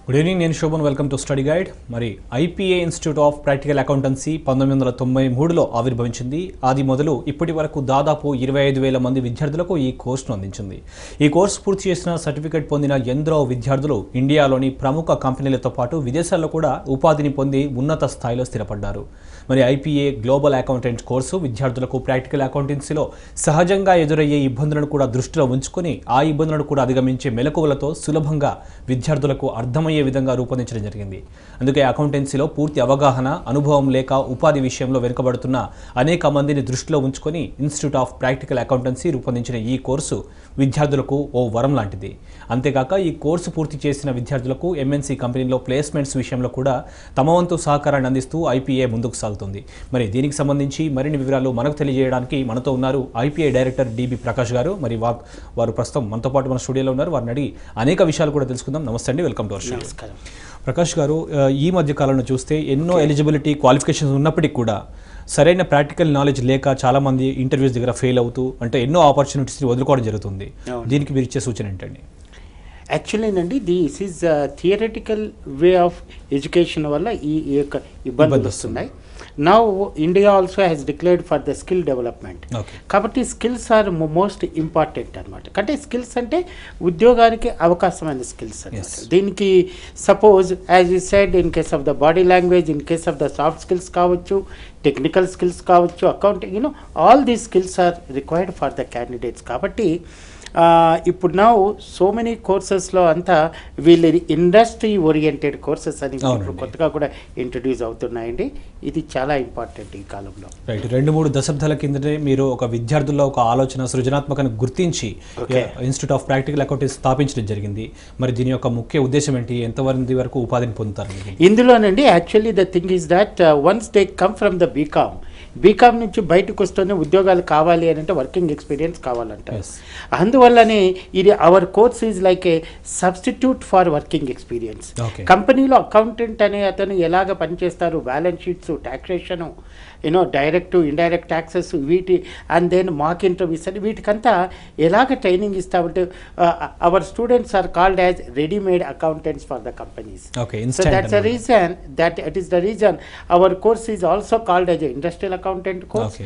Good evening, నేను Shobhan. Welcome to study guide. మరి IPA institute of practical accountancy 1993లో ఆవిర్భవించింది. అది మొదలు ఇప్పటి వరకు దాదాపు 25,000 మంది విద్యార్థులకు ఈ కోర్సును అందించింది. ఈ కోర్సు పూర్తి చేసిన సర్టిఫికేట్ పొందిన ఎందరో విద్యార్థులు ఇండియాలోని ప్రముఖ కంపెనీలతో పాటు విదేశాల్లో కూడా ఉపాధిని పొంది ఉన్నత స్థాయిలో స్థిరపడ్డారు. మరి ఐపీఏ గ్లోబల్ అకౌంటెంట్ కోర్సు విద్యార్థులకు ప్రాక్టికల్ అకౌంటెన్సీలో సహజంగా ఎదురయ్యే ఇబ్బందులను కూడా దృష్టిలో ఉంచుకొని ఆ ఇబ్బందులను కూడా అధిగమించే మెలకువలతో సులభంగా విద్యార్థులకు అర్థమయ్యే విధంగా రూపొందించడం జరిగింది. అందుకే అకౌంటెన్సీలో పూర్తి అవగాహన, అనుభవం లేక ఉపాధి విషయంలో వెనుకబడుతున్న అనేక మందిని దృష్టిలో ఉంచుకొని ఇన్స్టిట్యూట్ ఆఫ్ ప్రాక్టికల్ అకౌంటెన్సీ రూపొందించిన ఈ కోర్సు విద్యార్థులకు ఓ వరం లాంటిది. అంతేకాక ఈ కోర్సు పూర్తి చేసిన విద్యార్థులకు ఎంఎన్సీ కంపెనీలో ప్లేస్మెంట్స్ విషయంలో కూడా తమ వంతు సహకారాన్ని అందిస్తూ ఐపీఏ ముందుకు సాగుతుంది. మరి దీనికి సంబంధించి మరిన్ని వివరాలు మనకు తెలియజేయడానికి మనతో ఉన్నారు ఐపీఏ డైరెక్టర్ డిబి ప్రకాష్ గారు. మరి వారు ప్రస్తుతం మనతో పాటు మన స్టూడియోలో ఉన్నారు. వారిని అడిగి అనేక విషయాలు కూడా తెలుసుకుందాం. నమస్తే అండి, welcome to our show. Prakash గారు, ఈ మధ్య కాలంలో చూస్తే ఎన్నో ఎలిజిబిలిటీ క్వాలిఫికేషన్స్ ఉన్నప్పటికీ కూడా సరైన ప్రాక్టికల్ నాలెడ్జ్ లేక చాలామంది ఇంటర్వ్యూస్ దగ్గర ఫెయిల్ అవుతూ అంటే ఎన్నో ఆపర్చునిటీస్ని వదులుకోవడం జరుగుతుంది. దీనికి మీరు ఇచ్చే సూచన ఏంటండి? యాక్చువల్లీ అండి, this is theoretical way of education వల్ల ఈ యొక్క ఇబ్బందులు వస్తున్నాయి. Now India also has declared for the skill development. కాబట్టి స్కిల్స్ ఆర్ మోస్ట్ ఇంపార్టెంట్ అనమాట. అంటే స్కిల్స్ అంటే ఉద్యోగానికి అవకాశమైన స్కిల్స్ అనమాట. దీనికి suppose as you said, in case of the body language, in case of the soft skills కావచ్చు, technical skills కావచ్చు, accounting, all these skills are required for the candidates. కాబట్టి ఇప్పుడు నా సో మెనీ కోర్సెస్లో అంతా వీళ్ళు ఇండస్ట్రీ ఓరియంటెడ్ కోర్సెస్ అని ఇప్పుడు కొత్తగా కూడా ఇంట్రడ్యూస్ అవుతున్నాయండి. ఇది చాలా ఇంపార్టెంట్ ఈ కాలంలో. రైట్. 2-3 దశాబ్దాల కిందటే మీరు ఒక విద్యార్థుల్లో ఒక ఆలోచన సృజనాత్మకాన్ని గుర్తించి ఇన్స్టిట్యూట్ ఆఫ్ ప్రాక్టికల్ అకౌంటెన్సీ స్థాపించడం జరిగింది. మరి దీని యొక్క ముఖ్య ఉద్దేశం ఏంటి? ఎంతవరకు వరకు ఉపాధిని పొందుతారు ఇందులోనండి? Actually the thing is that once they come from the BCom నుంచి బయటకు వస్తూనే ఉద్యోగాలు కావాలి అని అంటే వర్కింగ్ ఎక్స్పీరియన్స్ కావాలంట. అందువల్లనే ఇది our course is like a substitute for working experience. కంపెనీలో అకౌంటెంట్ అనే అతను ఎలాగ పనిచేస్తారు, balance sheets, taxation, direct indirect taxes, వీటి అండ్ దెన్ మాక్ ఇంటర్వ్యూస్ అని వీటికంతా ఎలాగ ట్రైనింగ్ ఇస్తామంటే our students are called as readymade accountants for the companies. So that's the reason that it is the reason our course is also called as industrial accountant course,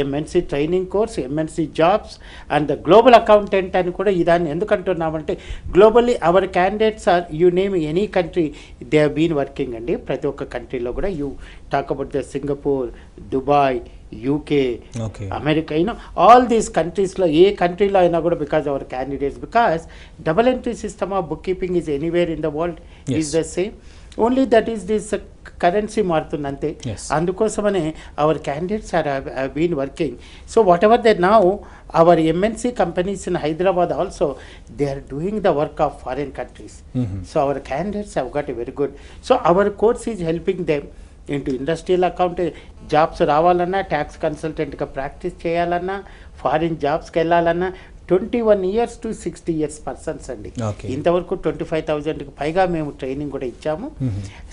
MNC training course, MNC jobs and the global accountant అని కూడా దాన్ని ఎందుకంటున్నామంటే globally our candidates are you name any country they have been working అండి. ప్రతి ఒక్క కంట్రీలో కూడా you talk about the Singapore, Dubai, UK, America, all these కంట్రీస్లో ఏ కంట్రీలో అయినా కూడా because our candidates, because double entry system of book keeping is anywhere in the world is the same, only that is this currency మారుతుంది అంతే. అందుకోసమనే our candidates are been working. So what ever they now our MNC companies in Hyderabad also they are doing the work of foreign countries. So our candidates have got a very good. So our course is helping them into industrial account jobs రావాలన్నా, tax కన్సల్టెంట్గా practice చేయాలన్నా, foreign జాబ్స్కి వెళ్ళాలన్నా 21 years to 60 years persons అండి. ఇంతవరకు 25,000కి పైగా మేము training కూడా ఇచ్చాము.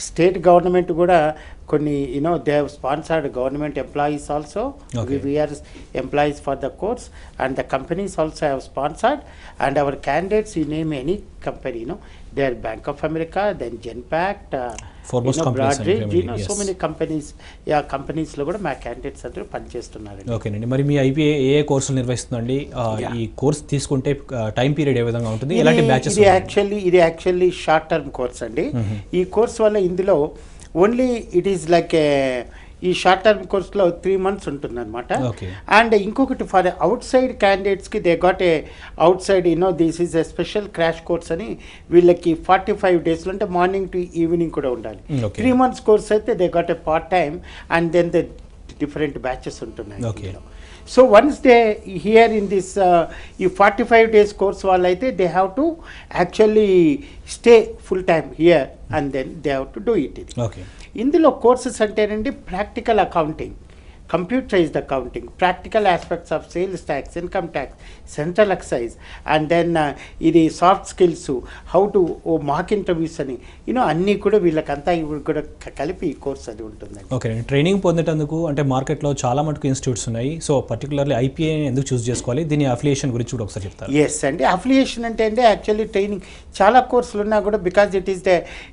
స్టేట్ గవర్నమెంట్ కూడా కొన్ని they have sponsored government employees also. We are employees for the course and the companies also have sponsored, and our candidates, you name any company, they are Bank of America, then Genpact, Broadridge, so many companies, companies లో కూడా మా candidates అందరూ పనిచేస్తున్నారు. ఓకేనండి. మరి మీ IPA ఏ కోర్సులు నిర్వహిస్తుందండి? ఈ course తీసుకుంటే టైం పీరియడ్ ఏ విధంగా ఉంటుంది? ఎలాంటి బ్యాచెస్? ఇది యాక్చువల్లీ షార్ట్ టర్మ్ కోర్స్ అండి. ఈ కోర్స్ వల్ల ఇందులో ఓన్లీ ఇట్ ఈస్ లైక్ ఈ షార్ట్ టర్మ్ కోర్స్లో 3 months ఉంటుందన్నమాట. అండ్ ఇంకొకటి ఫర్ అవుట్ సైడ్ క్యాండిడేట్స్కి they got a outside this is a special crash course అని వీళ్ళకి 45 days అంటే మార్నింగ్ టు ఈవినింగ్ కూడా ఉండాలి. 3 months కోర్స్ అయితే they got a part time and then the different batches ఉంటున్నాయి. So once they here in this ఈ 45 days course వాళ్ళైతే they have to actually stay full time here and then they have to do it. ఇందులో courses అంటేనండి practical accounting, computerized accounting, practical aspects of sales tax, income tax, central excise, and then ఇది soft skills, how to mock interviews అని అన్నీ కూడా వీళ్ళకంతా ఇవి కూడా కలిపి ఈ కోర్స్ అది ఉంటుందండి. ఓకే, ట్రైనింగ్ పొందేటందుకు అంటే మార్కెట్లో చాలా మటుకు ఇన్స్టిట్యూట్స్ ఉన్నాయి. సో పర్టికులర్లీ ఐపీఏ ఎందుకు చూస్ చేసుకోవాలి, దీని అఫిలియేషన్ గురించి కూడా ఒకసారి చెప్తారు. ఎస్ అండి, అఫిలియేషన్ అంటే యాక్చువల్లీ ట్రైనింగ్ చాలా కోర్సులు ఉన్నా కూడా బికాజ్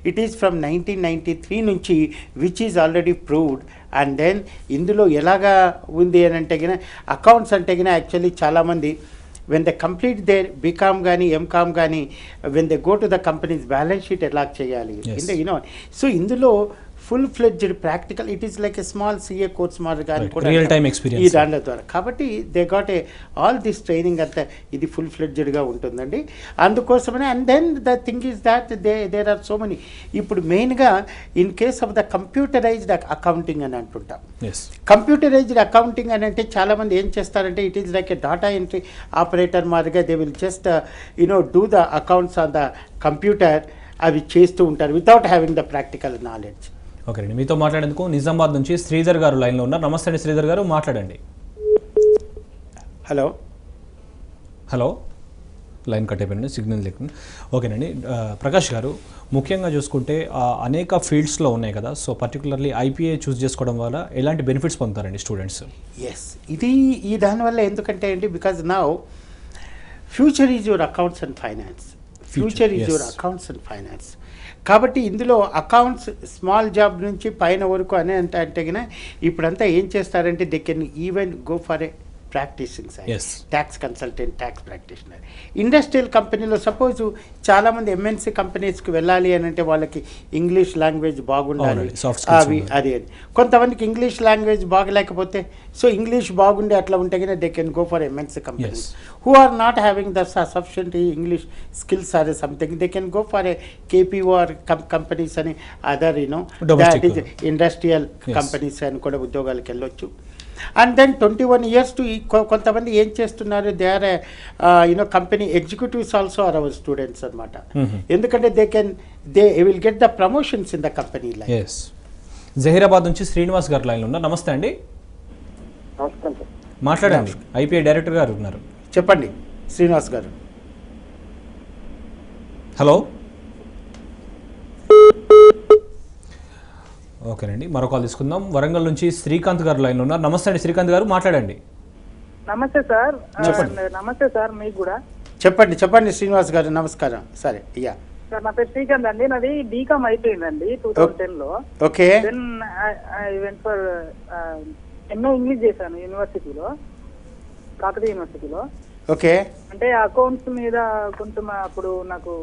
ఇట్ ఈస్ ఫ్రమ్ 1993 నుంచి which is already proved. And then ఇందులో ఎలాగా ఉంది అని అంటే గిన అకౌంట్స్ అంటే గిన యాక్చువల్లీ చాలామంది when they complete their BCom కానీ MCom కానీ when they go to the company's balance sheet ఎలా చేయాలి, సో ఇందులో full fledged practical, it is like a small CA course మాదిరి కూడా రియల్ టైమ్ ఎక్స్పీరియన్స్ ఈ దాంట్లో ద్వారా. కాబట్టి they got all this training అంతా ఇది ఫుల్ ఫ్లెడ్జ్డ్గా ఉంటుందండి. అందుకోసమనే and then the thing is that there are so many. ఇప్పుడు మెయిన్గా in case of the computerised accounting అని అంటుంటాం. కంప్యూటరైజ్డ్ అకౌంటింగ్ అని అంటే చాలామంది ఏం చేస్తారంటే it is like a data entry operator మాదిరిగా they will just do the accounts on the computer, అవి చేస్తూ ఉంటారు without having the practical knowledge. Okay అండి, మీతో మాట్లాడేందుకు నిజామాబాద్ నుంచి శ్రీధర్ గారు లైన్లో ఉన్నారు. నమస్తే అండి శ్రీధర్ గారు, మాట్లాడండి. హలో లైన్ కట్ అయిపోయింది, సిగ్నల్ లేకుండా. ఓకేనండి, ప్రకాష్ గారు, ముఖ్యంగా చూసుకుంటే అనేక ఫీల్డ్స్లో ఉన్నాయి కదా, సో పర్టికులర్లీ ఐపీఏ చూస్ చేసుకోవడం వల్ల ఎలాంటి బెనిఫిట్స్ పొందుతారండి స్టూడెంట్స్? ఎస్, ఈ దానివల్ల ఎందుకంటే అండి because now future is your accounts and finance, future is your accounts and finance. కాబట్టి ఇందులో అకౌంట్స్ స్మాల్ జాబ్ నుంచి పైన వరకు అని అంటే కన్నా ఇప్పుడంతా ఏం చేస్తారంటే they can even go for a practising side, tax consultant, tax practitioner. Industrial కంపెనీలో సపోజ్ చాలామంది MNC కంపెనీస్కి వెళ్ళాలి అని అంటే వాళ్ళకి ఇంగ్లీష్ లాంగ్వేజ్ బాగుండాలి, అవి అది అని. కొంతమందికి ఇంగ్లీష్ లాంగ్వేజ్ బాగలేకపోతే సో ఇంగ్లీష్ బాగుండే అట్లా ఉంటే కానీ they can go for MNC companies. who are not having the sufficient English skills or something, they can go for a KPO or companies and other that is industrial companies and కూడా ఉద్యోగాలకు వెళ్ళొచ్చు. And then 21 years to కొంతమంది ఏం చేస్తున్నారు, they are company executives also are our students అనమాట. ఎందుకంటే they will get the promotions in the company life. Zaheerabad నుంచి శ్రీనివాస్ గారు లైన్లో ఉన్నారు. నమస్తే అండి, మాట్లాడండి. ఐపీఏ డైరెక్టర్ గారు ఉన్నారు, చెప్పండి శ్రీనివాస్ గారు. హలో, ఓకేనండి, మరో కాల్ తీసుకుందాం. వరంగల్ నుంచి శ్రీకాంత్ గారు లైన్ ఉన్నారు. నమస్తే అండి శ్రీకాంత్ గారు, మాట్లాడండి. నమస్తే సార్. నమస్తే సార్, మీకు కూడా చెప్పండి శ్రీనివాస్ గారు. నమస్కారం. సరే, యా సార్, నా పేరు శ్రీకాంత్ అండి. నాది BCom అయిపోయిందండి 2010 లో. Okay, then I went for MA English చేశాను యూనివర్సిటీలో, కాకతీయ యూనివర్సిటీలో. ఓకే, అంటే అకౌంట్స్ మీద కొంచెం అప్పుడు నాకు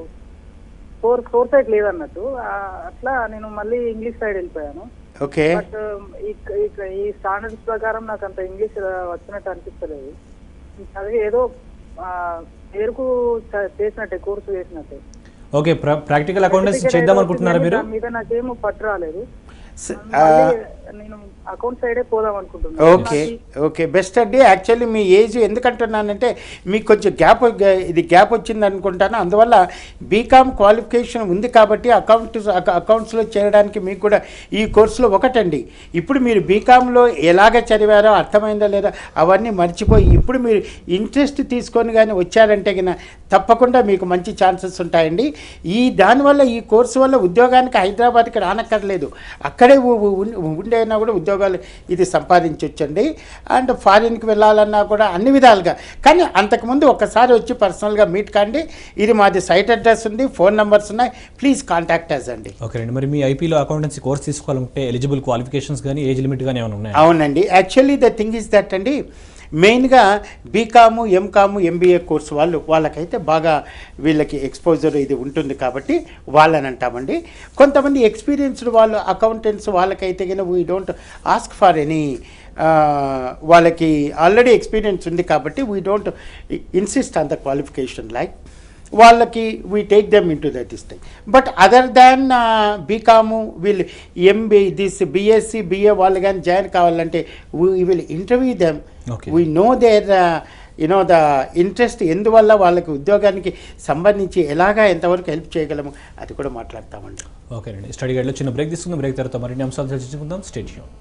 ఫోర్ సైట్ లేదన్నట్టు, అట్లా నేను మళ్ళీ ఇంగ్లీష్ సైడ్ వెళ్ళిపోయాను. ఓకే, బట్ ఈ స్టాండర్డ్స్ ప్రకారం నాకు అంత ఇంగ్లీష్ వచ్చినట్టు అనిపిస్తలేదు. చదివి ఏదో పేరుకు చేసినట్టే, కోర్సు చేసినట్టే. ఓకే, ప్రాక్టికల్ అకౌంటెన్సీ చేద్దాం అనుకుంటున్నారా మీరు? మీద నాకేమో పట్టు రాలేదు, నేను అకౌంట్ సైడే పోదాం అనుకుంటున్నాను. ఓకే, బెస్ట్ అండి. యాక్చువల్లీ మీ ఏజ్ ఎందుకంటున్నానంటే మీకు కొంచెం గ్యాప్ వచ్చింది అనుకుంటాను. అందువల్ల BCom క్వాలిఫికేషన్ ఉంది కాబట్టి అకౌంట్స్లో చేరడానికి మీకు కూడా ఈ కోర్సులో ఒకటండి. ఇప్పుడు మీరు BComలో ఎలాగ చదివారో అర్థమైందో లేదో అవన్నీ మర్చిపోయి ఇప్పుడు మీరు ఇంట్రెస్ట్ తీసుకొని కానీ వచ్చారంటే కన్నా తప్పకుండా మీకు మంచి ఛాన్సెస్ ఉంటాయండి. దానివల్ల ఈ కోర్సు వల్ల ఉద్యోగానికి హైదరాబాద్కి రానక్కర్లేదు, అక్కడే ఉండేనా కూడా ఉద్యోగాలు ఇది సంపాదించవచ్చండి. అండ్ ఫారిన్కి వెళ్ళాలన్నా కూడా అన్ని విధాలుగా. కానీ అంతకుముందు ఒకసారి వచ్చి పర్సనల్గా మీట్ కాండి. ఇది మాది సైట్ అడ్రస్ ఉంది, ఫోన్ నెంబర్స్ ఉన్నాయి, ప్లీజ్ కాంటాక్ట్ అస్ అండి. ఓకే అండి, మరి మీ ఐపీలో అకౌంటెన్సీ కోర్స్ తీసుకోవాలంటే ఎలిజిబుల్ క్వాలిఫికేషన్స్ కానీ ఏజ్ లిమిట్ కానీ ఏమైనా ఉన్నాయి? అవునండి, actually the thing is that అండి, మెయిన్గా BCom, MCom, MBA కోర్సు వాళ్ళకైతే బాగా వీళ్ళకి ఎక్స్పోజర్ ఇది ఉంటుంది కాబట్టి వాళ్ళని అంటామండి. కొంతమంది ఎక్స్పీరియన్స్డ్ వాళ్ళు అకౌంటెంట్స్ వాళ్ళకైతే కనుక we don't ask for any, వాళ్ళకి ఆల్రెడీ ఎక్స్పీరియన్స్ ఉంది కాబట్టి we don't insist on the qualification like వాళ్ళకి we take them in to that is thing. But other than BCom వీళ్ళు BSc, BA వాళ్ళు కానీ జాయిన్ కావాలంటే we will interview them. We know there the interest, ఎందువల్ల వాళ్ళకి ఉద్యోగానికి సంబంధించి ఎలాగా ఎంతవరకు హెల్ప్ చేయగలము అది కూడా మాట్లాడతామండి. ఓకేనండి, స్టడీ గైడ్లో చిన్న బ్రేక్ తీసుకుందాం. బ్రేక్ తర్వాత మరిన్ని అంశాలు చర్చించుకుందాం. Stay tune.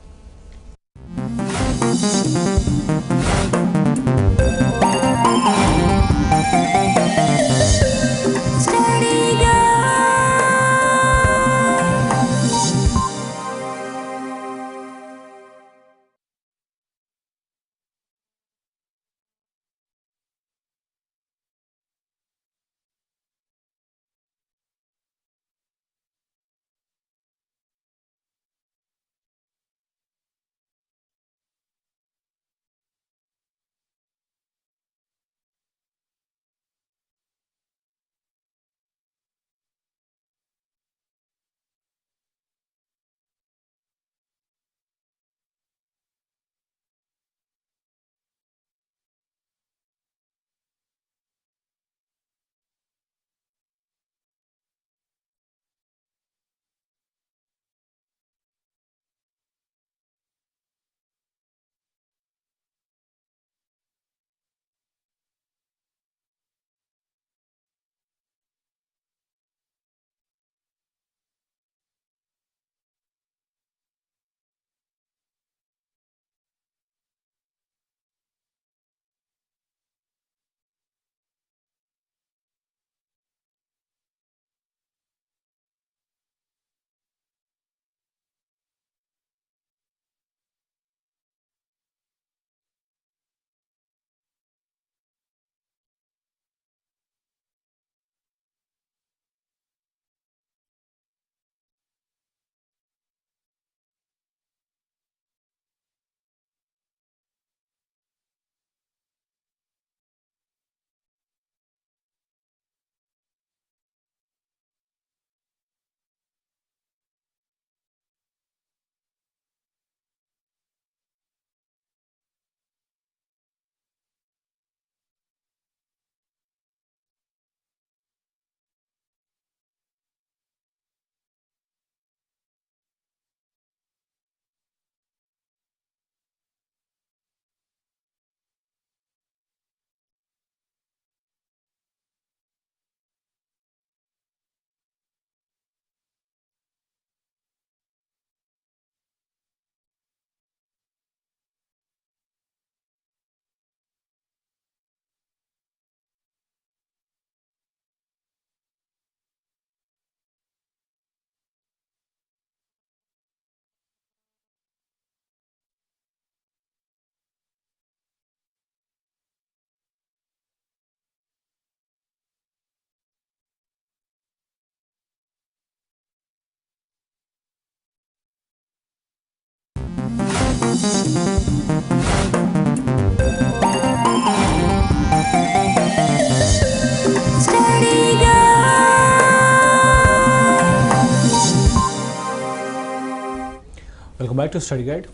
Welcome back to study guide.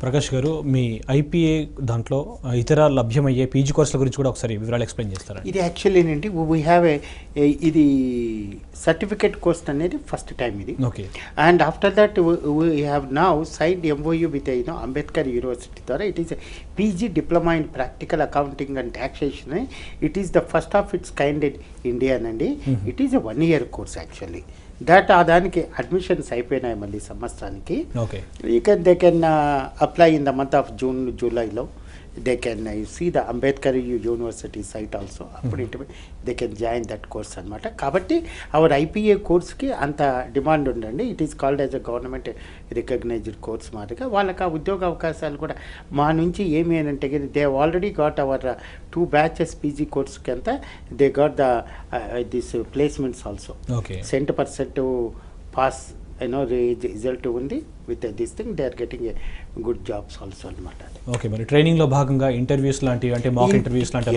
Prakash గారు, మీ ఐపీఏ దాంట్లో ఇతర లభ్యమయ్యే పీజీ కోర్సుల గురించి కూడా ఒకసారి వివరాలు ఎక్స్ప్లెయిన్ చేస్తారా? ఇది యాక్చువల్లీ ఏంటంటే వీ హ్యావ్ ఇది సర్టిఫికేట్ కోర్స్ అనేది ఫస్ట్ టైం ఇది. Okay. And after that we have now side MOU with Ambedkar university ద్వారా it is PG diploma in practical accounting and taxation. It is the first of its kind in India అండి. It is a 1 year course actually. దానికి admissions అయిపోయినాయి మళ్ళీ సంవత్సరానికి. Okay. They can apply in the month of June జూలైలో. They can see the Ambedkar university site also. అప్పుడు they can join that course అనమాట. కాబట్టి our IPA కోర్స్కి అంత డిమాండ్ ఉండండి. It is called as a government recognised course మాదిరిగా వాళ్ళకి ఆ ఉద్యోగ అవకాశాలు కూడా మా నుంచి ఏమి అని అంటే they already got our 2 batches PG కోర్స్కి అంతా they got the this placements also. Okay. 100% pass result ఉంది. With this thing they are getting good jobs also అనమాట. ఓకే. మరి ట్రైనింగ్లో భాగంగా ఇంటర్వ్యూస్ లాంటివి, అంటే మాక్ ఇంటర్వ్యూస్ లాంటివి?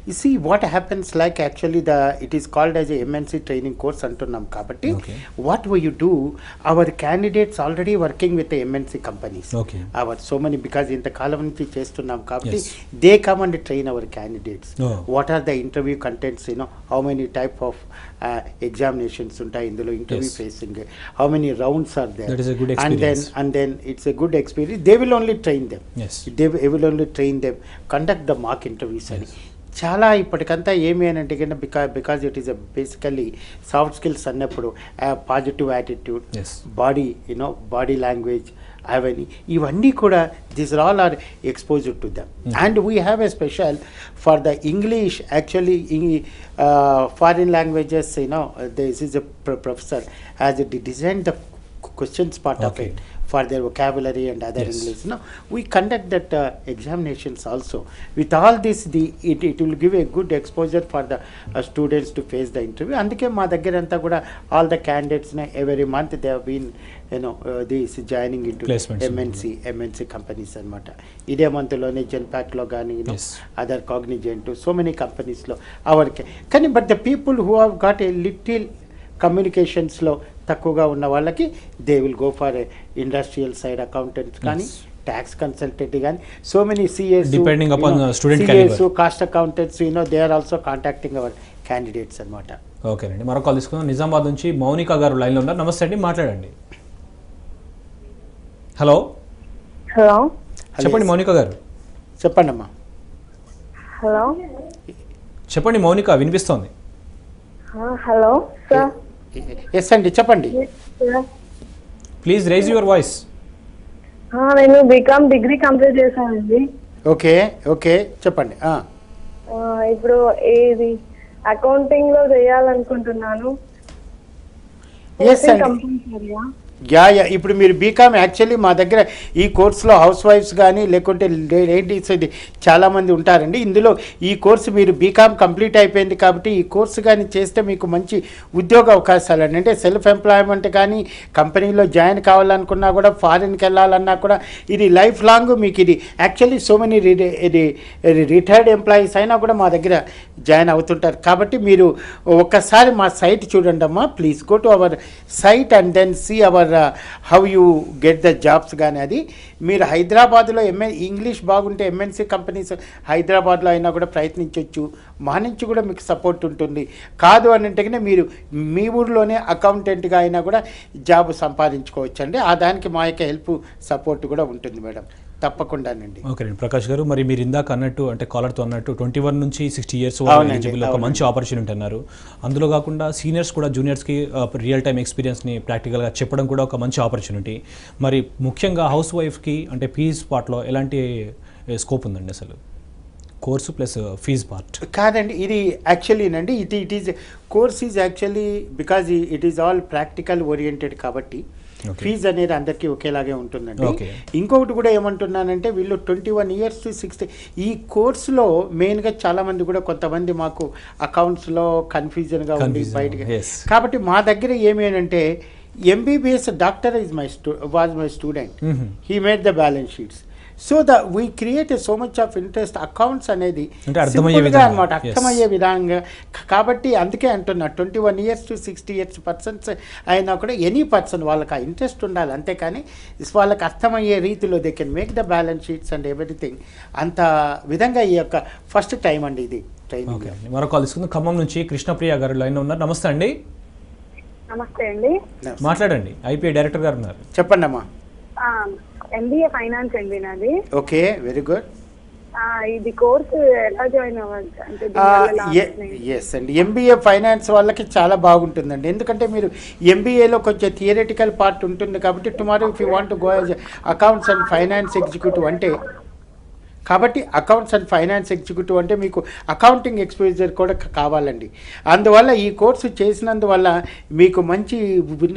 You see what happens like actually it is called as a MNC training course అంటున్నాం కాబట్టి what you do, our candidates already working with the MNC companies. Okay. Our so many, because ఇంత కాలం నుంచి చేస్తున్నాం కాబట్టి they come and train our candidates. What are the interview contents, how many type of examinations ఉంటాయి ఇందులో, interview facing, how many rounds are there. That is a good experience. And then it's a good experience. They will only train them. Yes. They will only train them, conduct the mock interviews. Yes. చాలా ఇప్పటికంతా ఏమి అని అంటే కన్నా because it is basically soft skills అన్నప్పుడు positive attitude, Yes. Body body language అవన్నీ ఇవన్నీ కూడా these all are exposed to them. And we have a special for the English actually foreign languages this is a professor has design the questions part of Okay. it for their vocabulary and other Yes. English. We conduct that examinations also. With all this, it will give a good exposure for the students to face the interview. అందుకే మా దగ్గర అంతా కూడా all the candidates every month they have been this joining into Placements. MNC companies అనమాట. ఇదే మంత్లోనే జెన్పాక్లో కానీ Yes. Other Cognizant so many కంపెనీస్లో అవరికి కానీ but the people who have got a little కమ్యూనికేషన్స్లో తక్కువగా ఉన్న వాళ్ళకి they will go for industrial side accountants కానీ ట్యాక్స్ కన్సల్టెంట్ కానీ so many CS Depending upon student caliber. Cost accountants they are also contacting our candidates అనమాట. ఓకేనండి, మరో call తీసుకుందాం. నిజామాబాద్ నుంచి మౌనిక గారు లైన్లో ఉన్నారు. నమస్తే అండి, మాట్లాడండి. హలో, హలో చెప్పండి మౌనిక గారు. చెప్పండి అమ్మా. హలో చెప్పండి మౌనిక, వినిపిస్తోంది. Hello sir. ఎస్ అండి, చెప్పండి. Please rise your voice. నేను బీకామ్ డిగ్రీ కంప్లీట్ చేశానండి. ఓకే ఓకే చెప్పండి. ఇప్పుడు ఇది అకౌంటింగ్ లో చేయాలనుకుంటున్నాను. ఎస్ అండి. కంపల్సరీయా? యా ఇప్పుడు మీరు బీకామ్ యాక్చువల్లీ మా దగ్గర ఈ కోర్సులో హౌస్ వైఫ్స్ కానీ లేకుంటే లేడీస్ ఇది చాలామంది ఉంటారండి. ఇందులో ఈ కోర్సు మీరు బీకామ్ కంప్లీట్ అయిపోయింది కాబట్టి ఈ కోర్సు కానీ చేస్తే మీకు మంచి ఉద్యోగ అవకాశాలు అండి. అంటే సెల్ఫ్ ఎంప్లాయ్మెంట్ కానీ కంపెనీలో జాయిన్ కావాలనుకున్నా కూడా ఫారిన్కి వెళ్ళాలన్నా కూడా ఇది లైఫ్ లాంగ్ మీకు ఇది యాక్చువల్లీ సో మెనీ ఇది రిటైర్డ్ ఎంప్లాయీస్ అయినా కూడా మా దగ్గర జాయిన్ అవుతుంటారు. కాబట్టి మీరు ఒక్కసారి మా సైట్ చూడండి అమ్మా. Please go to our site and then see our how you get the jobs. కానీ అది మీరు హైదరాబాద్లో ఇంగ్లీష్ బాగుంటే ఎంఎన్సీ కంపెనీస్ హైదరాబాద్లో అయినా కూడా ప్రయత్నించవచ్చు. మా నుంచి కూడా మీకు సపోర్ట్ ఉంటుంది. కాదు అని అంటే మీరు మీ ఊర్లోనే అకౌంటెంట్గా అయినా కూడా జాబ్ సంపాదించుకోవచ్చు అండి. ఆ దానికి మా యొక్క హెల్ప్ సపోర్ట్ కూడా ఉంటుంది మేడం, తప్పకుండానండి. ఓకేనండి ప్రకాష్ గారు, మరి మీరు ఇందాక అన్నట్టు అంటే కాలర్తో అన్నట్టు 21 నుంచి 60 years అవునండి, ఎలిజిబుల్ ఒక మంచి ఆపర్చునిటీ అన్నారు. అందులో కాకుండా సీనియర్స్ కూడా జూనియర్స్కి రియల్ టైమ్ ఎక్స్పీరియన్స్ని ప్రాక్టికల్గా చెప్పడం కూడా ఒక మంచి ఆపర్చునిటీ. మరి ముఖ్యంగా హౌస్ వైఫ్కి అంటే ఫీజ్ పార్ట్లో ఎలాంటి స్కోప్ ఉందండి అసలు? కోర్సు ప్లస్ ఫీజ్ పార్ట్ కాదండి, ఇది యాక్చువల్లీనండి it is course is actually because it is all practical oriented కాబట్టి ఫీజు అనేది అందరికీ ఒకేలాగే ఉంటుందండి. ఇంకొకటి కూడా ఏమంటున్నానంటే వీళ్ళు 21 years to 60 ఈ కోర్సులో మెయిన్గా చాలామంది కూడా కొంతమంది మాకు అకౌంట్స్లో కన్ఫ్యూజన్గా ఉంది బయటకి. కాబట్టి మా దగ్గర ఏమి అంటే MBBS doctor was my student, he made the balance sheets. So we create so much of interest accounts అనేది అనమాట, అర్థమయ్యే విధంగా. కాబట్టి అందుకే అంటున్నా 21 years to 60 years పర్సన్స్ అయినా కూడా ఎనీ పర్సన్ వాళ్ళకి ఆ ఇంట్రెస్ట్ ఉండాలి. అంతేకాని వాళ్ళకి అర్థమయ్యే రీతిలో they can make the balance sheets and everything. అంత విధంగా ఈ యొక్క ఫస్ట్ టైం అండి ఇది ట్రైనింగ్. మరో కాల్ తీసుకుందాం. ఖమ్మం నుంచి కృష్ణప్రియ గారు లైన్లో ఉన్నారు. నమస్తే అండి. నమస్తే అండి, మాట్లాడండి. ఐపీఐ డైరెక్టర్ గారు ఉన్నారు. చెప్పండి అమ్మా. ఎంబీఏ ఫైనాన్స్ అండి నాది. Okay, very good. ఇది కోర్సు ఎలా జాయిన్ అవ్వాలి? ఎస్ అండి, ఎంబీఏ ఫైనాన్స్ వాళ్ళకి చాలా బాగుంటుందండి. ఎందుకంటే మీరు ఎంబీఏలో కొంచెం థియరిటికల్ పార్ట్ ఉంటుంది కాబట్టి tomorrow if you want go as accounts and finance executive అంటే కాబట్టి అకౌంట్స్ అండ్ ఫైనాన్స్ ఎగ్జిక్యూటివ్ అంటే మీకు అకౌంటింగ్ ఎక్స్పోజర్ కూడా కావాలండి. అందువల్ల ఈ కోర్సు చేసినందువల్ల మీకు మంచి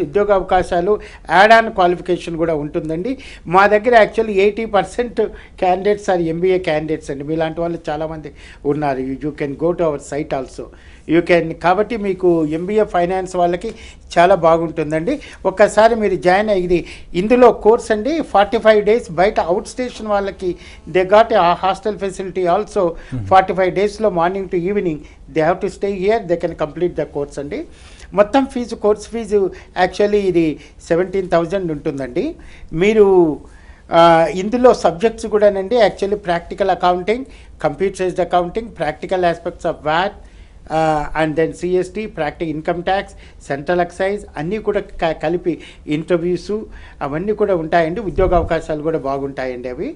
ఉద్యోగ అవకాశాలు, యాడ్ ఆన్ క్వాలిఫికేషన్ కూడా ఉంటుందండి. మా దగ్గర actually 80% candidates are MBA candidates అండి. మీలాంటి వాళ్ళు చాలామంది ఉన్నారు. You can go to our site also you can. కాబట్టి మీకు ఎంబీఏ ఫైనాన్స్ వాళ్ళకి చాలా బాగుంటుందండి. ఒక్కసారి మీరు జాయిన్ అయ్యి ఇందులో కోర్స్ అండి 45 days. బయట అవుట్ స్టేషన్ వాళ్ళకి దే గాట్ ఆ హాస్టల్ ఫెసిలిటీ ఆల్సో. 45 daysలో morning to evening they have to stay here, they can complete the course అండి. మొత్తం ఫీజు కోర్స్ ఫీజు యాక్చువల్లీ ఇది 17,000 ఉంటుందండి. మీరు ఇందులో సబ్జెక్ట్స్ కూడానండి actually practical accounting, computerised accounting, practical aspects of VAT, and then CST, practical income tax, central excise అన్నీ కూడా కలిపి ఇంటర్వ్యూస్ అవన్నీ కూడా ఉంటాయండి. ఉద్యోగ అవకాశాలు కూడా బాగుంటాయండి అవి.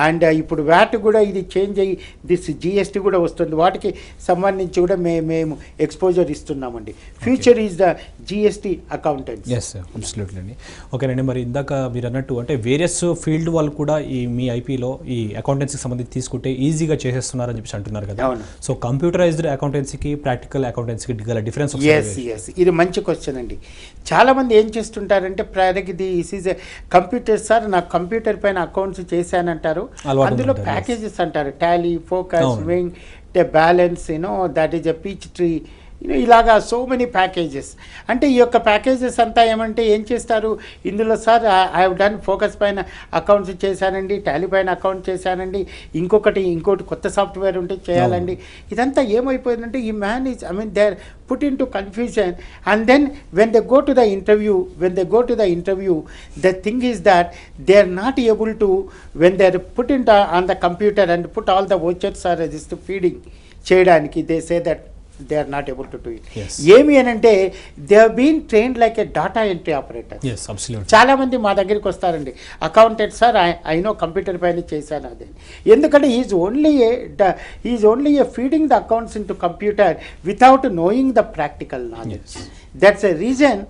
అండ్ ఇప్పుడు వ్యాట్ కూడా ఇది చేంజ్ అయ్యి దిస్ జిఎస్టీ కూడా వస్తుంది, వాటికి సంబంధించి కూడా మేము ఎక్స్పోజర్ ఇస్తున్నామండి. Future is the GST accountants. Yes absolutely అండి. ఓకేనండి, మరి ఇందాక మీరు అన్నట్టు అంటే వేరియస్ ఫీల్డ్ వాళ్ళు కూడా ఈ మీ ఐపీలో ఈ అకౌంటెన్సీకి సంబంధించి తీసుకుంటే ఈజీగా చేసేస్తున్నారని చెప్పి అంటున్నారు కదా. సో కంప్యూటరైజ్డ్ అకౌంటెన్సీకి ప్రాక్టికల్ అకౌంటెన్సీకి గల డిఫరెన్స్? ఎస్ ఇది మంచి క్వశ్చన్ అండి. చాలామంది ఏం చేస్తుంటారంటే ఇది ఈజ్ కంప్యూటర్ సార్, నాకు కంప్యూటర్ పైన అకౌంట్స్ చేశానంటారు. అందులో ప్యాకేజెస్ అంటారు, Tally, focus, wing, balance, that is a Peachtree, ఇలాగా సో మెనీ ప్యాకేజెస్. అంటే ఈ యొక్క ప్యాకేజెస్ అంతా ఏమంటే ఏం చేస్తారు, ఇందులో sir I have done focus పైన అకౌంట్స్ చేశానండి, టాలీ పైన అకౌంట్ చేశానండి, ఇంకోటి కొత్త సాఫ్ట్వేర్ ఉంటే చేయాలండి. ఇదంతా ఏమైపోయిందంటే ఈ man is they are put into confusion, and then when they go to the interview, the thing is that they are not able to, when they are put into on the computer and put all the vouchers are just feeding cheyadaniki, they say that they are not able to do it. ఏమి అని అంటే they have been trained like a data entry operator. Yes, absolutely. చాలా మంది మా దగ్గరికి వస్తారండి, accountant sir I know computer పైన చేశాను అదే. ఎందుకంటే is only A feeding the accounts in to computer without knowing the practical knowledge. That's a reason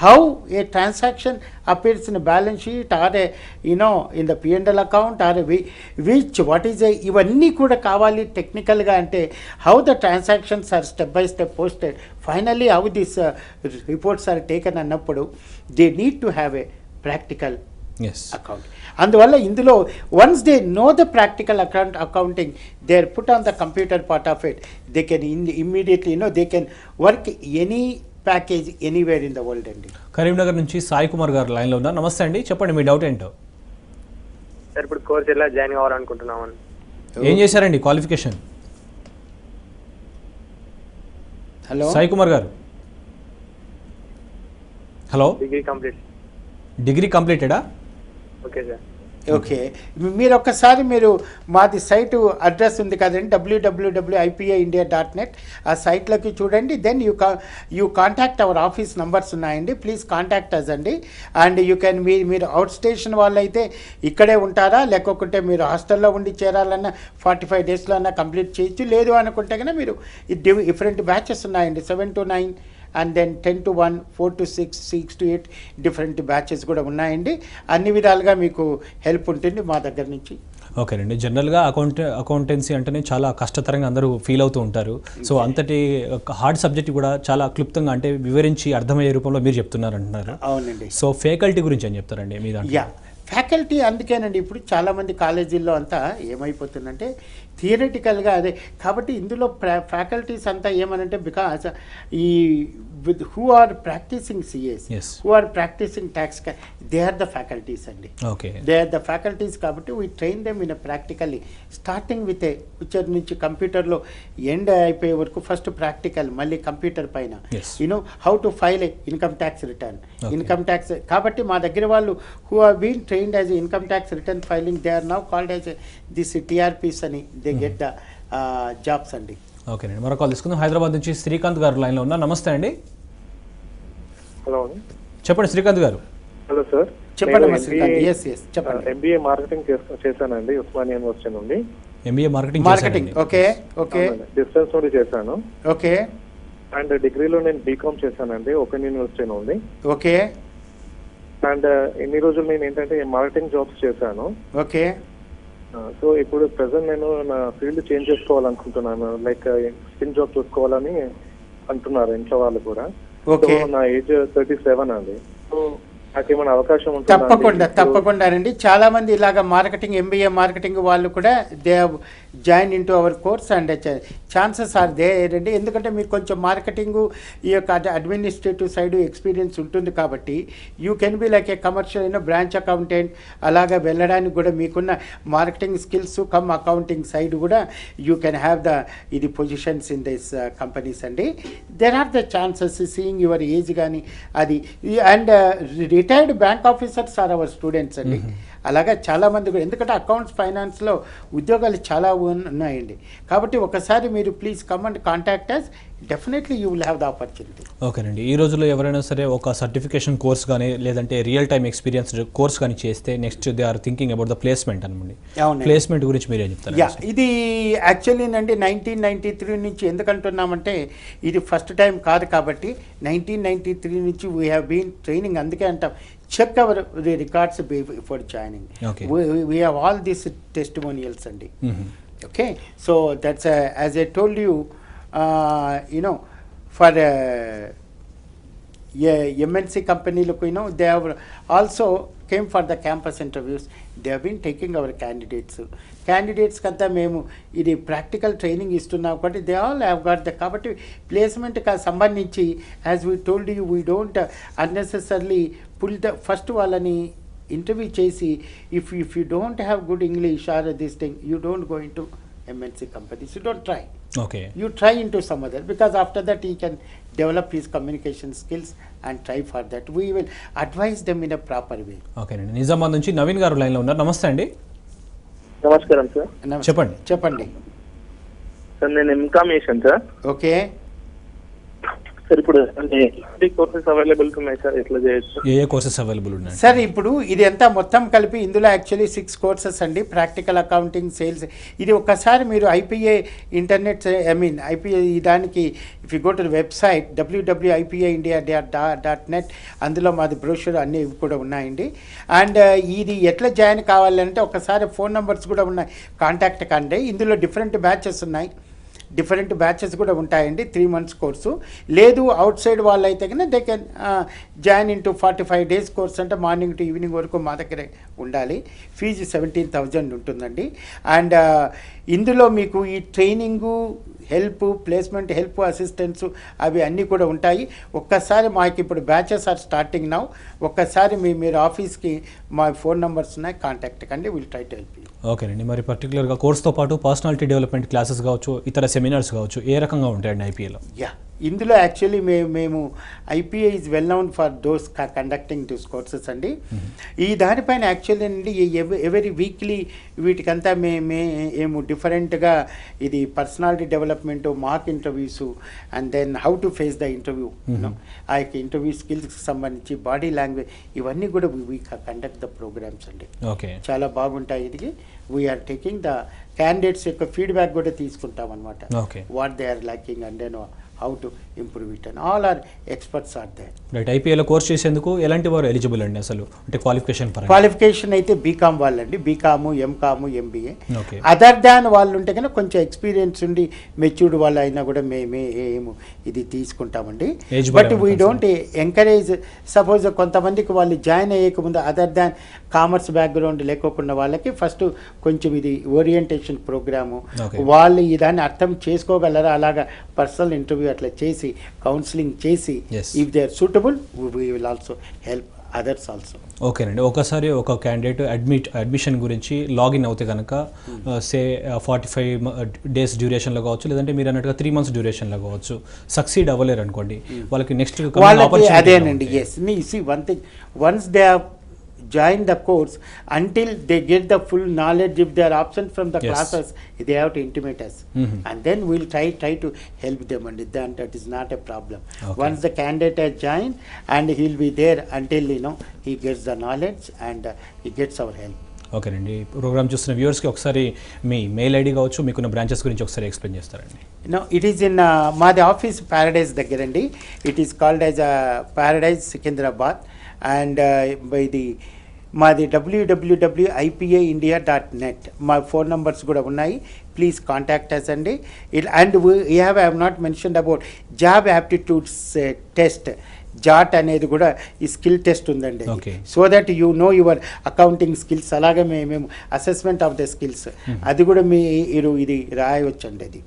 how a transaction appears in a balance sheet or in the P&L account or what is ఇవన్నీ కూడా కావాలి టెక్నికల్గా. అంటే how the transactions are step by step posted, finally how these reports are taken అన్నప్పుడు they need to have a practical account. అందువల్ల ఇందులో once they know the practical accounting, they are put on the computer part of it, they can immediately they can work any package anywhere in the world అండి. కరీంనగర్ నుంచి సాయి కుమార్ గారు లైన్లో ఉన్నారు. నమస్తే అండి, చెప్పండి మీ డౌట్ ఏంటో. సార్ ఇప్పుడు కోర్స్ ఎలా జాయిన్ కావాలనుకుంటున్నామని. ఏం చేశారండి క్వాలిఫికేషన్? హలో సాయి కుమార్ గారు. హలో. డిగ్రీ కంప్లీటెడా? Okay sir. ఓకే, మీరు ఒక్కసారి మాది సైట్ అడ్రస్ ఉంది కదండి, www.ipaindia.net, ఆ సైట్లోకి చూడండి. Then you contact our office numbers ఉన్నాయండి, ప్లీజ్ కాంటాక్ట్ అస్ అండి. అండ్ యూ కెన్ మీరు అవుట్ స్టేషన్ వాళ్ళు అయితే ఇక్కడే ఉంటారా, లేకపోతే మీరు హాస్టల్లో ఉండి చేరాలన్నా 45 daysలో అన్నా కంప్లీట్ చేయొచ్చు. లేదు అనుకుంటే కన్నా మీరు డిఫరెంట్ బ్యాచెస్ ఉన్నాయండి, 7 to 9 and then 10 to 1, 4 to 6, 6 to 8 different batches కూడా ఉన్నాయండి. అన్ని విధాలుగా మీకు హెల్ప్ ఉంటుంది మా దగ్గర నుంచి. ఓకేనండి, జనరల్గా అకౌంటెన్సీ అంటేనే చాలా కష్టతరంగా అందరూ ఫీల్ అవుతూ ఉంటారు. సో అంతటి హార్డ్ సబ్జెక్ట్ కూడా చాలా క్లుప్తంగా అంటే వివరించి అర్థమయ్యే రూపంలో మీరు చెప్తున్నారు అంటున్నారు. అవునండి. సో ఫ్యాకల్టీ గురించి ఏం చెప్తారండి మీ దాంట్లో? ఫ్యాకల్టీ అందుకేనండి ఇప్పుడు చాలామంది కాలేజీల్లో అంతా ఏమైపోతుందంటే థియరిటికల్గా అదే కాబట్టి ఇందులో ఫ్యాకల్టీస్ అంతా ఏమనంటే బికాస్ ఈ with who are practicing CAs, who are practicing tax, they are the faculties అండి. Okay. They are the faculties కాబట్టి we train them in a practically starting with a picture నుంచి కంప్యూటర్లో ఎండ్ అయిపోయే వరకు first practical, మళ్ళీ computer పైన how to file A income tax return, income tax. కాబట్టి మా దగ్గర వాళ్ళు who have been trained as a income tax return filing, they are now called as this TRPs అని, they get the jobs అండి. ఓకేనండి, మరో call తీసుకుందాం. హైదరాబాద్ నుంచి శ్రీకాంత్ గారు లైన్లో ఉన్నారు. నమస్తే అండి. హలో, చెప్పండి శ్రీకాంత్ గారు. హలో సార్, చెప్పండి శ్రీకాంత్. చెప్పండి. ఎంబీఏ మార్కెటింగ్ చేశానండి ఉస్మానియా యూనివర్సిటీ నుండి. MBA marketing. Okay okay. Distance నుండి చేశాను. ఓకే. అండ్ డిగ్రీలో నేను బీకామ్ చేశానండి ఓపెన్ యూనివర్సిటీ నుండి. ఓకే. అండ్ ఎన్ని రోజులు నేను ఏంటంటే మార్కెటింగ్ జాబ్స్ చేశాను. ఓకే. సో ఇప్పుడు ప్రెసెంట్ నేను నా ఫీల్డ్ చేంజ్ చేసుకోవాలనుకుంటున్నాను, లైక్ స్కిల్ జాబ్ చూసుకోవాలని అంటున్నారు ఇంట్లో వాళ్ళు కూడా. నా ఏజ్ 37 అండి. సో నాకేమైనా అవకాశం ఉంటుంది? తప్పకుండా అండి. చాలా మంది ఇలాగ మార్కెటింగ్, ఎంబీఏ మార్కెటింగ్ వాళ్ళు కూడా they have join in to our course and chances are there అండి. ఎందుకంటే మీరు కొంచెం మార్కెటింగ్ ఈ యొక్క అడ్మినిస్ట్రేటివ్ సైడ్ ఎక్స్పీరియన్స్ ఉంటుంది కాబట్టి you can be like a commercial branch accountant అలాగా వెళ్ళడానికి కూడా మీకున్న marketing skills cum accounting side కూడా యూ కెన్ హ్యావ్ ఇది పొజిషన్స్ ఇన్ దిస్ కంపెనీస్ అండి. There are the chances seeing your age కానీ అది. And retired bank officers are our students అండి. అలాగా చాలామంది కూడా, ఎందుకంటే అకౌంట్స్ ఫైనాన్స్లో ఉద్యోగాలు చాలా ఉన్నాయండి. కాబట్టి ఒకసారి మీరు please come and contact us. Definitely you will have the opportunity. ఓకేనండి. ఈ రోజుల్లో ఎవరైనా సరే ఒక సర్టిఫికేషన్ కోర్స్ కానీ లేదంటే రియల్ టైమ్ ఎక్స్పీరియన్స్ కోర్స్ కానీ చేస్తే next they are thinking about the placement అనమాట. ప్లేస్మెంట్ గురించి మీరేం చెప్తారు? యా, ఇది యాక్చువల్లీ అండి 1993 నుంచి ఎందుకంటున్నామంటే ఇది ఫస్ట్ టైం కాదు కాబట్టి 1993 నుంచి వీ హ్యావ్ బీన్ ట్రైనింగ్. అందుకే అంటాం check our the records before joining. We have all these testimonials అండి. Okay, so that's as I told you for MNC company look, they have also came for the campus interviews. They have been taking our candidates kanta memu idi practical training istunna okati they all have got the kabatti placement ka sambandhinchi as we told you we don't unnecessarily pull the first వాళ్ళని interview chesi if you don't have good English or this thing you don't go into MNC companies. You don't try. Okay. You try into some other, because after that he can develop his communication skills and try for that. We will advise them in a proper way. Okay అండి. నిజామాబాద్ నుంచి నవీన్ గారు లైన్లో ఉన్నారు. నమస్తే అండి. నమస్కారం sir. చెప్పండి sir, నేను ఎంకామ్ చేశాను సార్. ఓకే సార్, ఇప్పుడు అంటే కోర్సెస్ అవైలబుల్ ఉన్నాయి సార్, ఎట్లా చేయొచ్చు? ఏ కోర్సెస్ అవైలబుల్ ఉన్నాయి సార్? ఇప్పుడు ఇది ఎంత మొత్తం కలిపి ఇందులో యాక్చువల్లీ 6 కోర్సెస్ అండి. Practical accounting, sales. ఇది ఒక్కసారి మీరు IPA ఇంటర్నెట్ IPA దానికి if you go to the website www.ipaindia.net అందులో మాది బ్రోషూర్ అన్నీ కూడా ఉన్నాయండి. అండ్ ఇది ఎట్లా జాయిన్ కావాలంటే ఒకసారి ఫోన్ నెంబర్స్ కూడా ఉన్నాయి, కాంటాక్ట్ కండి. ఇందులో డిఫరెంట్ బ్యాచెస్ కూడా ఉంటాయండి. 3 months కోర్సు. లేదు అవుట్ సైడ్ వాళ్ళు అయితే కన్నా they can join into 45 days course అంటే మార్నింగ్ టు ఈవినింగ్ వరకు మా దగ్గరే ఉండాలి. ఫీజు 17,000 ఉంటుందండి. అండ్ ఇందులో మీకు ఈ training, help, placement help, assistance అవి అన్నీ కూడా ఉంటాయి. ఒక్కసారి మాకు ఇప్పుడు బ్యాచెస్ ఆర్ స్టార్టింగ్ నౌ. ఒక్కసారి మీరు ఆఫీస్కి మా ఫోన్ నెంబర్స్ ఉన్నాయి, కాంటాక్ట్ కండి. Will try to help you. ఓకేనండి. మరి పర్టికులర్గా కోర్స్తో పాటు పర్సనాలిటీ డెవలప్మెంట్ క్లాసెస్ కావచ్చు, ఇతర సెమినార్స్ కావచ్చు, ఏ రకంగా ఉంటాయండి IPAలో? యా, ఇందులో యాక్చువల్లీ మేము IPA is well noun for those conducting those courses అండి. ఈ దానిపైన యాక్చువల్లీ అండి ఎవరీ వీక్లీ వీటికంతా మేము డిఫరెంట్గా ఇది personality development, mock interviews, and then how to face the interview, ఆ యొక్క ఇంటర్వ్యూ స్కిల్స్కి సంబంధించి బాడీ లాంగ్వేజ్ ఇవన్నీ కూడా వీ కండక్ట్ ద ప్రోగ్రామ్స్ అండి. ఓకే, చాలా బాగుంటాయి. ఇది వీఆర్ టేకింగ్ ద క్యాండిడేట్స్ యొక్క ఫీడ్బ్యాక్ కూడా తీసుకుంటాం అనమాట. What they are liking and then how to improve it, and all our experts are there. Right. IPAలో కోర్స్ చేసేందుకు ఎలాంటి వారు ఎలిజిబుల్ అండి అసలు, అంటే క్వాలిఫికేషన్ అయితే BCom వాళ్ళండి, BCom, MCom, MBA. Other than వాళ్ళు ఉంటే కనుక కొంచెం ఎక్స్పీరియన్స్ ఉండి మెచ్యూర్డ్ వాళ్ళు అయినా కూడా మేము ఇది తీసుకుంటామండి. But we don't encourage. Suppose కొంతమందికి వాళ్ళు జాయిన్ అయ్యేక ముందు అదర్ దాన్ కామర్స్ బ్యాక్గ్రౌండ్ లేకోకుండా వాళ్ళకి ఫస్ట్ కొంచెం ఇది ఓరియంటేషన్ ప్రోగ్రాము, వాళ్ళు ఈ దాన్ని అర్థం చేసుకోగలరా, అలాగా పర్సనల్ ఇంటర్వ్యూ అట్లా చేసి కౌన్సిలింగ్ చేసి if they are suitable we will also help others also. ఓకేనండి. ఒకసారి ఒక క్యాండిడేట్ అడ్మిషన్ గురించి లాగిన్ అవుతే కనుక సే 45 days డ్యూరేషన్లో కావచ్చు, లేదంటే మీరు అన్నట్టుగా 3 months డ్యూరేషన్లో కావచ్చు, సక్సీడ్ అవ్వలేరు అనుకోండి, వాళ్ళకి నెక్స్ట్ అదేనండి. Yes, see one thing, once they have join the course, until they get the full knowledge, if they are absent from the classes, they have to intimate us, and then we'll try to help them, and that is not a problem. Once the candidate has joined, and he'll be there until he gets the knowledge and he gets our help. ఓకేనండి. Programme చూస్తున్న వ్యూవర్స్కి ఒకసారి మీ mail ID కావచ్చు, మీకున్న branches గురించి ఒకసారి explain చేస్తారండి. It is in మాది ఆఫీస్ ప్యారడైజ్ దగ్గరండి. It is called as Paradise Secunderabad, and by the మాది www.ipaindia.net. మా ఫోన్ నెంబర్స్ కూడా ఉన్నాయి, ప్లీజ్ కాంటాక్ట్ అస్ అండి. And we have not mentioned about job aptitudes test. JAT అనేది కూడా ఈ స్కిల్ టెస్ట్ ఉందండి, so that you know your accounting skills. అలాగే మేము అసెస్మెంట్ ఆఫ్ ద స్కిల్స్ అది కూడా మీరు ఇది రాయవచ్చండి అది.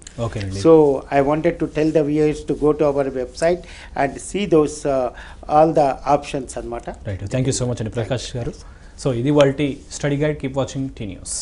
So I wanted to tell the viewers to go to our website and see those all the options అనమాట. Right, thank you so much అండి ప్రకాష్ గారు. సో ఇది వాళ్ళ study guide. Keep watching T News.